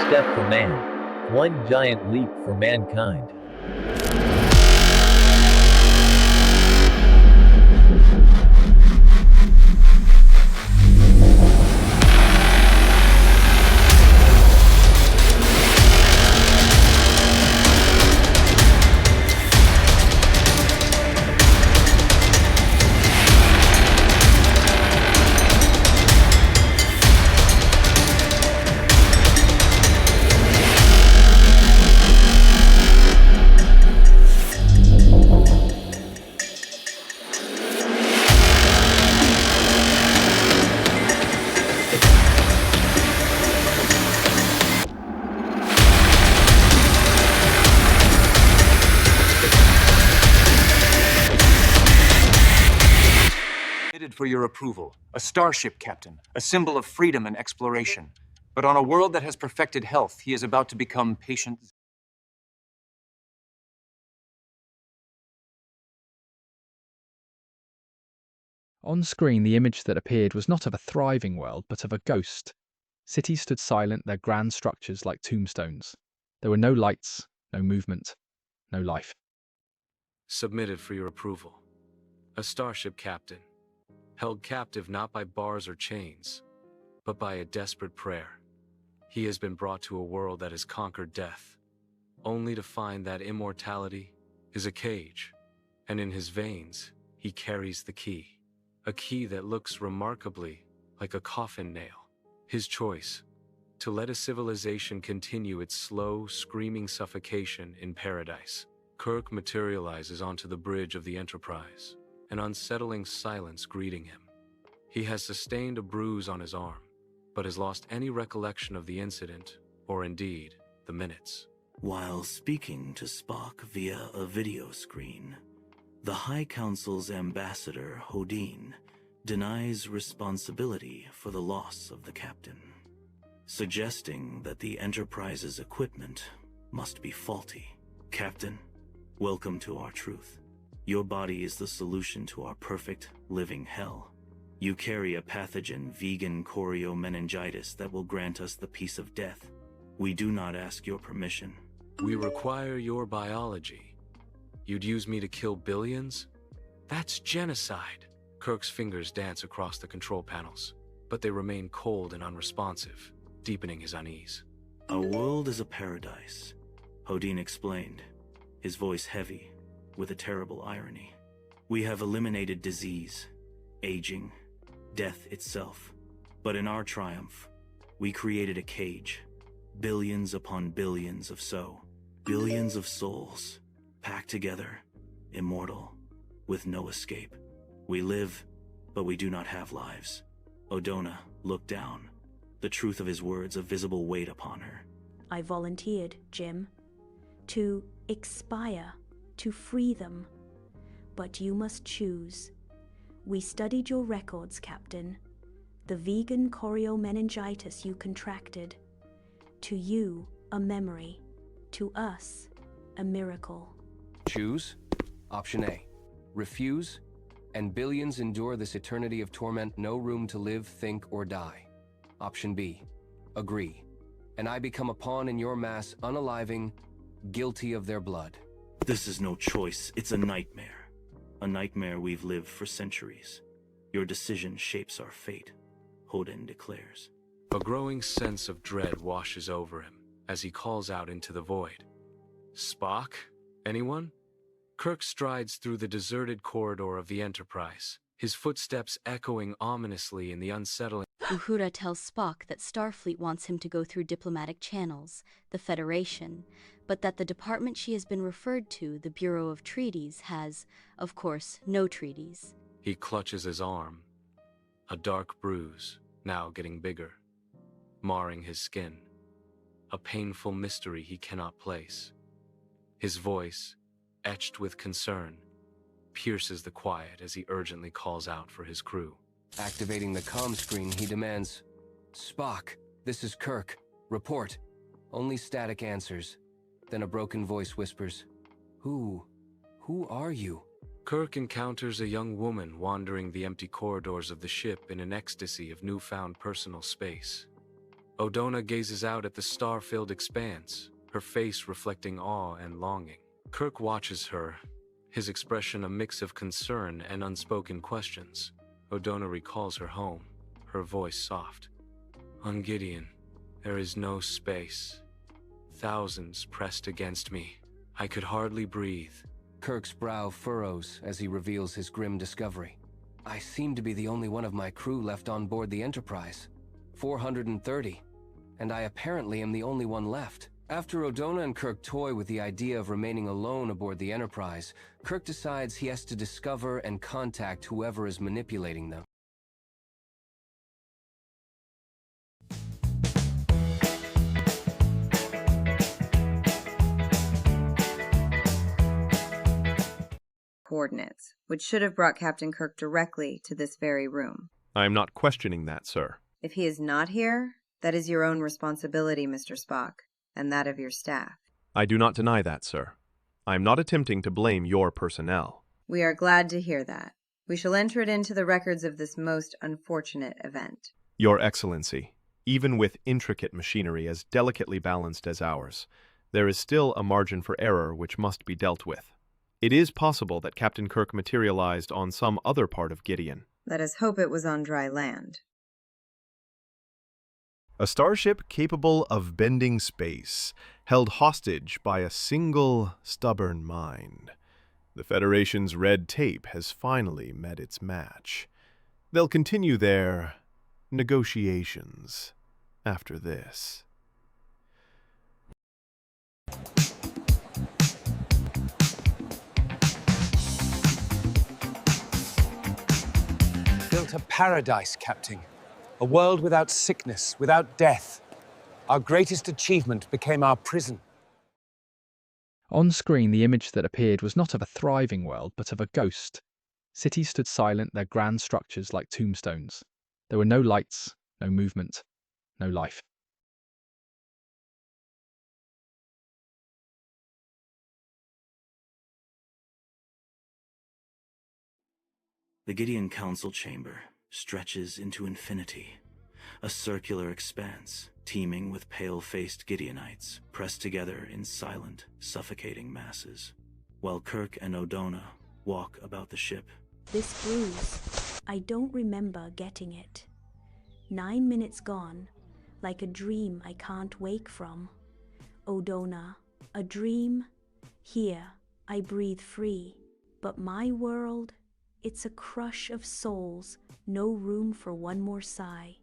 step for man, one giant leap for mankind. For your approval. A starship, Captain. A symbol of freedom and exploration. But on a world that has perfected health, he is about to become patient. On screen, the image that appeared was not of a thriving world, but of a ghost. Cities stood silent, their grand structures like tombstones. There were no lights, no movement, no life. Submitted for your approval. A starship captain, held captive not by bars or chains, but by a desperate prayer. He has been brought to a world that has conquered death, only to find that immortality is a cage, and in his veins he carries the key. A key that looks remarkably like a coffin nail. His choice, to let a civilization continue its slow, screaming suffocation in paradise. Kirk materializes onto the bridge of the Enterprise, an unsettling silence greeting him. He has sustained a bruise on his arm, but has lost any recollection of the incident, or indeed, the minutes. While speaking to Spock via a video screen, the High Council's ambassador, Hodin, denies responsibility for the loss of the captain, suggesting that the Enterprise's equipment must be faulty. Captain, welcome to our truth. Your body is the solution to our perfect, living hell. You carry a pathogen, vegan choriomeningitis, that will grant us the peace of death. We do not ask your permission. We require your biology. You'd use me to kill billions? That's genocide. Kirk's fingers dance across the control panels, but they remain cold and unresponsive, deepening his unease. Our world is a paradise, Hodin explained, his voice heavy with a terrible irony. We have eliminated disease, aging, death itself. But in our triumph, we created a cage, billions upon billions billions of souls, packed together, immortal, with no escape. We live, but we do not have lives. Odona looked down, the truth of his words a visible weight upon her. I volunteered, Jim, to expire, to free them. But you must choose. We studied your records, Captain. The vegan choriomeningitis you contracted. To you, a memory. To us, a miracle. Choose. Option A. Refuse, and billions endure this eternity of torment, no room to live, think, or die. Option B. Agree, and I become a pawn in your mass, unaliving, guilty of their blood. This is no choice, it's a nightmare. A nightmare we've lived for centuries. Your decision shapes our fate, Hodin declares. A growing sense of dread washes over him as he calls out into the void. Spock? Anyone? Kirk strides through the deserted corridor of the Enterprise, his footsteps echoing ominously in the unsettling. Uhura tells Spock that Starfleet wants him to go through diplomatic channels, the Federation, but that the department she has been referred to, the Bureau of Treaties, has, of course, no treaties. He clutches his arm, a dark bruise, now getting bigger, marring his skin, a painful mystery he cannot place. His voice, etched with concern, pierces the quiet as he urgently calls out for his crew. Activating the comm screen, he demands, Spock, this is Kirk. Report. Only static answers. Then a broken voice whispers, Who are you? Kirk encounters a young woman wandering the empty corridors of the ship in an ecstasy of newfound personal space. O'Donnell gazes out at the star-filled expanse, her face reflecting awe and longing. Kirk watches her, his expression a mix of concern and unspoken questions. O'Donnell recalls her home, her voice soft. On Gideon, there is no space. Thousands pressed against me. I could hardly breathe. Kirk's brow furrows as he reveals his grim discovery. I seem to be the only one of my crew left on board the Enterprise. 430. And I apparently am the only one left. After O'Donnell and Kirk toy with the idea of remaining alone aboard the Enterprise, Kirk decides he has to discover and contact whoever is manipulating them. Coordinates, which should have brought Captain Kirk directly to this very room. I am not questioning that, sir. If he is not here, that is your own responsibility, Mr. Spock, and that of your staff. I do not deny that, sir. I am not attempting to blame your personnel. We are glad to hear that. We shall enter it into the records of this most unfortunate event. Your Excellency, even with intricate machinery as delicately balanced as ours, there is still a margin for error which must be dealt with. It is possible that Captain Kirk materialized on some other part of Gideon. Let us hope it was on dry land. A starship capable of bending space, held hostage by a single stubborn mind. The Federation's red tape has finally met its match. They'll continue their negotiations after this. Built a paradise, Captain. A world without sickness, without death. Our greatest achievement became our prison. On screen, the image that appeared was not of a thriving world, but of a ghost. Cities stood silent, their grand structures like tombstones. There were no lights, no movement, no life. The Gideon Council Chamber stretches into infinity, a circular expanse teeming with pale-faced Gideonites pressed together in silent, suffocating masses, while Kirk and O'Donnell walk about the ship. This bruise, I don't remember getting it. 9 minutes gone, like a dream I can't wake from. O'Donnell, a dream? Here, I breathe free. But my world, it's a crush of souls, no room for one more sigh.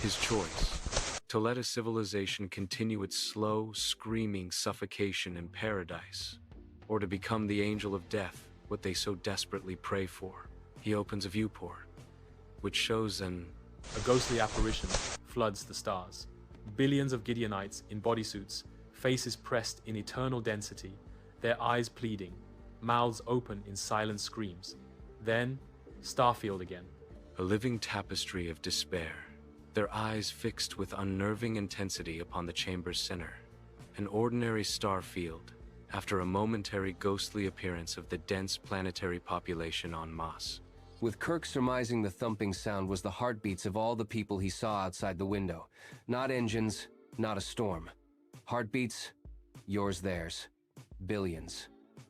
His choice, to let a civilization continue its slow, screaming suffocation in paradise, or to become the angel of death, what they so desperately pray for. He opens a viewport, which shows a ghostly apparition floods the stars. Billions of Gideonites in bodysuits, faces pressed in eternal density, their eyes pleading, mouths open in silent screams. Then, Starfield again. A living tapestry of despair, their eyes fixed with unnerving intensity upon the chamber's center. An ordinary star field, after a momentary ghostly appearance of the dense planetary population en masse. With Kirk surmising the thumping sound was the heartbeats of all the people he saw outside the window. Not engines, not a storm. Heartbeats, yours, theirs. Billions.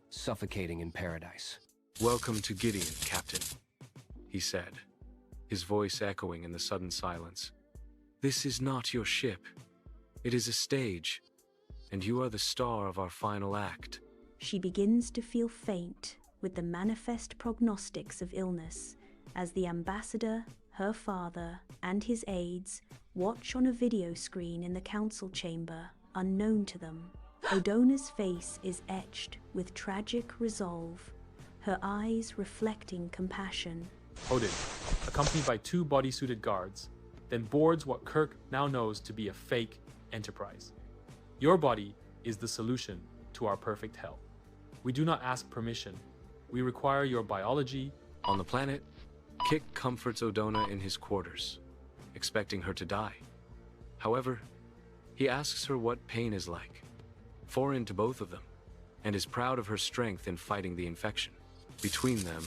Suffocating in paradise. Welcome to Gideon, Captain, he said, his voice echoing in the sudden silence. This is not your ship. It is a stage, and you are the star of our final act. She begins to feel faint with the manifest prognostics of illness as the ambassador, her father, and his aides watch on a video screen in the council chamber, unknown to them. O'Donnell's face is etched with tragic resolve, her eyes reflecting compassion. Odin, accompanied by 2 body-suited guards, then boards what Kirk now knows to be a fake Enterprise. Your body is the solution to our perfect hell. We do not ask permission. We require your biology. On the planet, Kik comforts O'Donnell in his quarters, expecting her to die. However, he asks her what pain is like, foreign to both of them, and is proud of her strength in fighting the infection. Between them,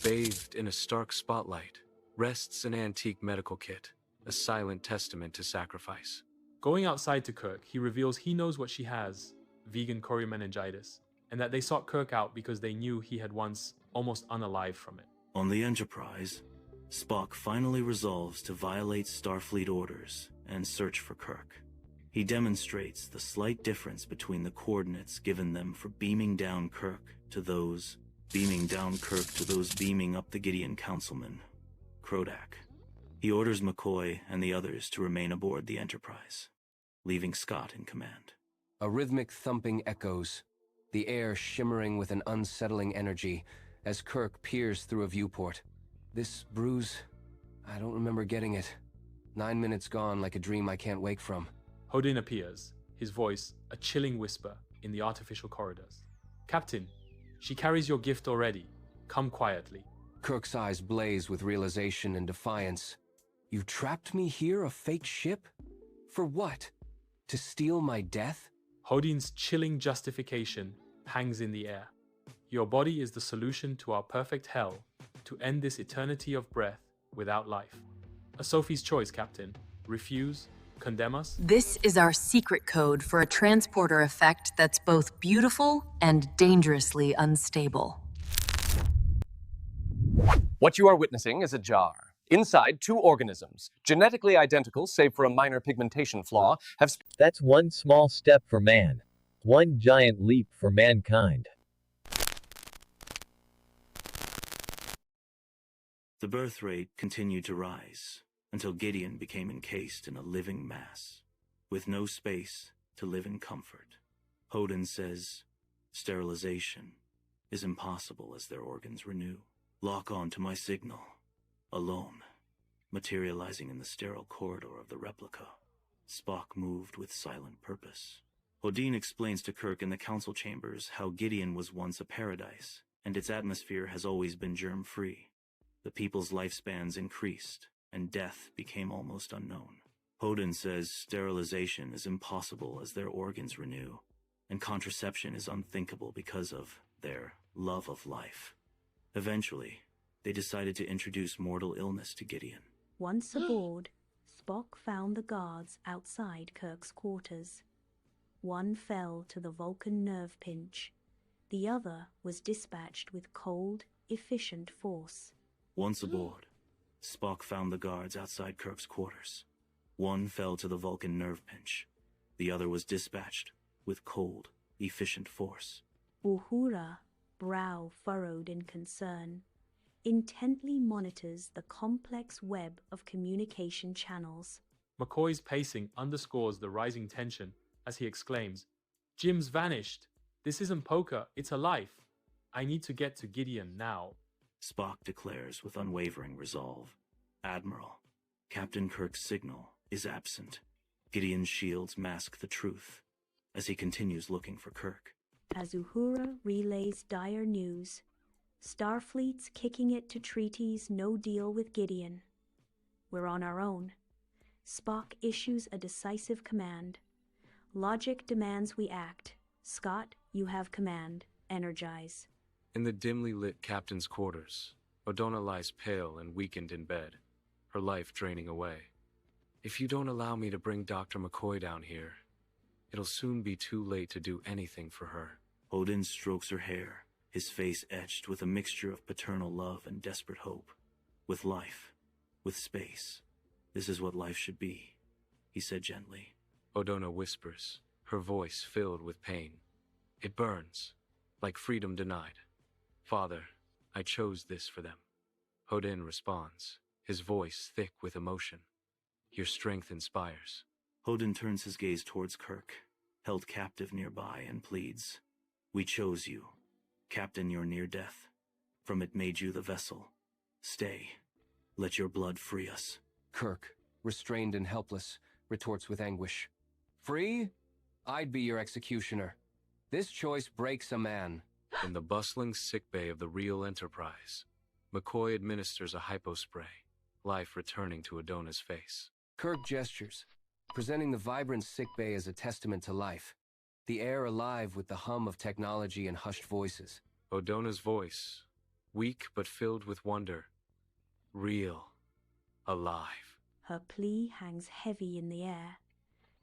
bathed in a stark spotlight, rests an antique medical kit, a silent testament to sacrifice. Going outside to Kirk, he reveals he knows what she has, vegan meningitis, and that they sought Kirk out because they knew he had once almost unalived from it. On the Enterprise, Spock finally resolves to violate Starfleet orders and search for Kirk. He demonstrates the slight difference between the coordinates given them for beaming down Kirk to those beaming up the Gideon councilman, Krodak. He orders McCoy and the others to remain aboard the Enterprise, leaving Scott in command. A rhythmic thumping echoes, the air shimmering with an unsettling energy as Kirk peers through a viewport. This bruise, I don't remember getting it. 9 minutes gone like a dream I can't wake from. Hodin appears, his voice a chilling whisper in the artificial corridors. Captain, she carries your gift already. Come quietly. Kirk's eyes blaze with realization and defiance. You trapped me here, a fake ship? For what? To steal my death? Hodin's chilling justification hangs in the air. Your body is the solution to our perfect hell, to end this eternity of breath without life. A Sophie's choice, Captain. Refuse, condemn us? This is our secret code for a transporter effect that's both beautiful and dangerously unstable. What you are witnessing is a jar. Inside, 2 organisms, genetically identical save for a minor pigmentation flaw, have... That's one small step for man. One giant leap for mankind. The birth rate continued to rise until Gideon became encased in a living mass, with no space to live in comfort. Hodin says sterilization is impossible as their organs renew. Lock on to my signal. Alone, materializing in the sterile corridor of the replica. Spock moved with silent purpose. Hodin explains to Kirk in the council chambers how Gideon was once a paradise, and its atmosphere has always been germ-free. The people's lifespans increased, and death became almost unknown. Hodin says sterilization is impossible as their organs renew, and contraception is unthinkable because of their love of life. Eventually, they decided to introduce mortal illness to Gideon. Once aboard, Spock found the guards outside Kirk's quarters. One fell to the Vulcan nerve pinch. The other was dispatched with cold, efficient force. Once aboard, Spock found the guards outside Kirk's quarters. One fell to the Vulcan nerve pinch. The other was dispatched with cold, efficient force. Uhura, brow furrowed in concern, intently monitors the complex web of communication channels. McCoy's pacing underscores the rising tension as he exclaims, Jim's vanished. This isn't poker, it's a life. I need to get to Gideon now. Spock declares with unwavering resolve. Admiral, Captain Kirk's signal is absent. Gideon's shields mask the truth as he continues looking for Kirk. As Uhura relays dire news, Starfleet's kicking it to treaties no deal with Gideon. We're on our own. Spock issues a decisive command. Logic demands we act. Scott, you have command. Energize. In the dimly lit captain's quarters, O'Donnell lies pale and weakened in bed, her life draining away. If you don't allow me to bring Dr. McCoy down here, it'll soon be too late to do anything for her. Hodin strokes her hair, his face etched with a mixture of paternal love and desperate hope. With life, with space, this is what life should be, he said gently. O'Donnell whispers, her voice filled with pain. It burns, like freedom denied. Father, I chose this for them. Hodin responds, his voice thick with emotion. Your strength inspires. Hodin turns his gaze towards Kirk, held captive nearby, and pleads. We chose you. Captain, you're near death. From it made you the vessel. Stay. Let your blood free us. Kirk, restrained and helpless, retorts with anguish. Free? I'd be your executioner. This choice breaks a man. In the bustling sickbay of the real Enterprise, McCoy administers a hypospray, life returning to O'Donnell's face. Kirk gestures, presenting the vibrant sickbay as a testament to life, the air alive with the hum of technology and hushed voices. O'Donnell's voice, weak but filled with wonder. Real. Alive. Her plea hangs heavy in the air.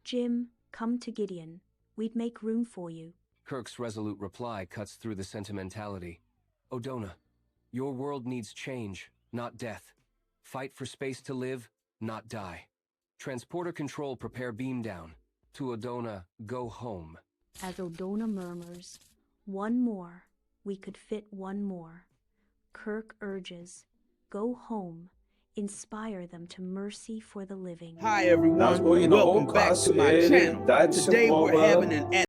Jim, come to Gideon. We'd make room for you. Kirk's resolute reply cuts through the sentimentality. Odona, your world needs change, not death. Fight for space to live, not die. Transporter control, prepare beam down. To Odona, go home. As Odona murmurs, one more. We could fit one more. Kirk urges, go home. Inspire them to mercy for the living. Hi everyone, welcome back to my channel. Today we're having an